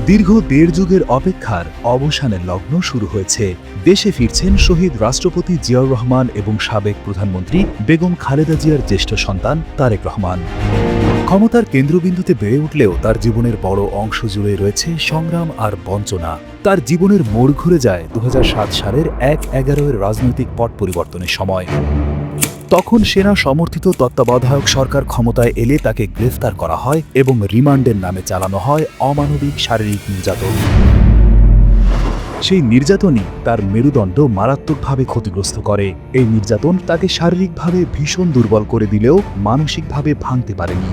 দীর্ঘ ১.৫ যুগের অপেক্ষার অবসানের লগ্ন শুরু হয়েছে। দেশে ফিরছেন শহীদ রাষ্ট্রপতি জিয়াউর রহমান এবং সাবেক প্রধানমন্ত্রী বেগম খালেদা জিয়ার জ্যেষ্ঠ সন্তান তারেক রহমান। ক্ষমতার কেন্দ্রবিন্দুতে বেড়ে উঠলেও তার জীবনের বড় অংশ জুড়ে রয়েছে সংগ্রাম আর বঞ্চনা। তার জীবনের মোড় ঘুরে যায় ২০০৭ সালের ১/১১ রাজনৈতিক পট পরিবর্তনের সময়। তখন সেনা সমর্থিত তত্ত্বাবধায়ক সরকার ক্ষমতায় এলে তাকে গ্রেফতার করা হয় এবং রিমান্ডের নামে চালানো হয় অমানবিক শারীরিক নির্যাতন। সেই নির্যাতনই তার মেরুদণ্ড মারাত্মকভাবে ক্ষতিগ্রস্ত করে। এই নির্যাতন তাকে শারীরিকভাবে ভীষণ দুর্বল করে দিলেও মানসিকভাবে ভাঙতে পারেনি।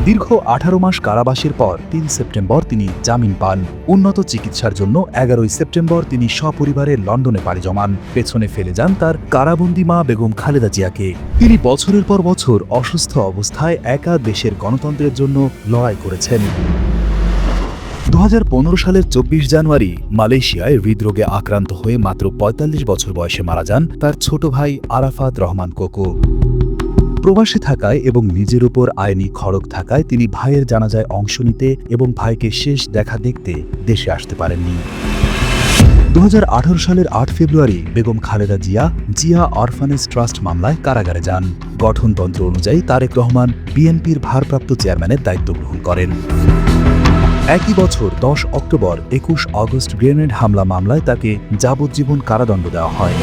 দীর্ঘ ১৮ মাস কারাবাসের পর ৩ সেপ্টেম্বর তিনি জামিন পান। উন্নত চিকিৎসার জন্য ১১ সেপ্টেম্বর তিনি সপরিবারে লন্ডনে পাড়ি জমান। পেছনে ফেলে যান তার কারাবন্দী মা বেগম খালেদা জিয়াকে। তিনি বছরের পর বছর অসুস্থ অবস্থায় একা দেশের গণতন্ত্রের জন্য লড়াই করেছেন। ২০১৫ সালের ২৪ জানুয়ারি মালয়েশিয়ায় হৃদরোগে আক্রান্ত হয়ে মাত্র ৪৫ বছর বয়সে মারা যান তার ছোট ভাই আরাফাত রহমান কোকো। প্রবাসে থাকায় এবং নিজের উপর আইনি খড়গ থাকায় তিনি ভাইয়ের জানাজায় অংশ নিতে এবং ভাইকে শেষ দেখা দেখতে দেশে আসতে পারেননি। ২০১৮ সালের ৮ ফেব্রুয়ারি বেগম খালেদা জিয়া অরফানেজ ট্রাস্ট মামলায় কারাগারে যান। গঠনতন্ত্র অনুযায়ী তারেক রহমান বিএনপির ভারপ্রাপ্ত চেয়ারম্যানের দায়িত্ব গ্রহণ করেন। একই বছর ১০ অক্টোবর ২১ আগস্ট গ্রেনেড হামলা মামলায় তাকে যাবজ্জীবন কারাদণ্ড দেওয়া হয়।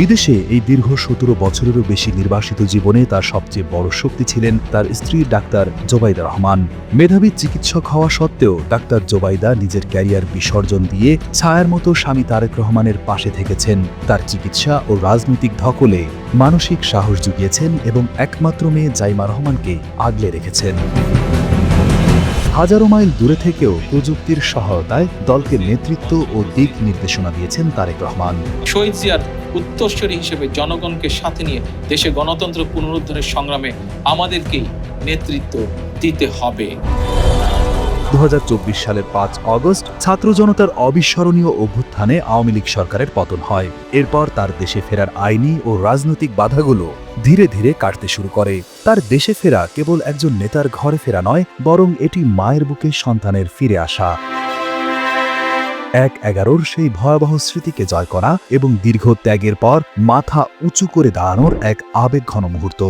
বিদেশে এই দীর্ঘ ১৭ বছরেরও বেশি নির্বাসিত জীবনে তার সবচেয়ে বড় শক্তি ছিলেন তার স্ত্রী ডাক্তার জোবাইদা রহমান। মেধাবী চিকিৎসক হওয়া সত্ত্বেও ডাক্তার জোবাইদা নিজের ক্যারিয়ার বিসর্জন দিয়ে ছায়ার মতো স্বামী তারেক রহমানের পাশে থেকেছেন। তার চিকিৎসা ও রাজনৈতিক ধকলে মানসিক সাহস জুগিয়েছেন এবং একমাত্র মেয়ে জাইমা রহমানকে আগলে রেখেছেন। হাজারো মাইল দূরে থেকেও প্রযুক্তির সহায়তায় দলকে নেতৃত্ব ও দিক নির্দেশনা দিয়েছেন তারেক রহমান। শহীদ জিয়ার উত্তরসূরি হিসেবে জনগণকে সাথে নিয়ে দেশে গণতন্ত্র পুনরুদ্ধারের সংগ্রামে আমাদেরকেই নেতৃত্ব দিতে হবে। ২০২৪ সালের ৫ আগস্ট ছাত্র জনতার অবিস্মরণীয় অভ্যুত্থানে আওয়ামী লীগ সরকারের পতন হয়। এরপর তার দেশে ফেরার আইনি ও রাজনৈতিক বাধাগুলো ধীরে ধীরে কাটতে শুরু করে। তার দেশে ফেরা কেবল একজন নেতার ঘরে ফেরা নয়, বরং এটি মায়ের বুকে সন্তানের ফিরে আসা। ১/১১ সেই ভয়াবহ স্মৃতিকে জয় করা এবং দীর্ঘ ত্যাগের পর মাথা উঁচু করে দাঁড়ানোর এক আবেগঘন মুহূর্ত।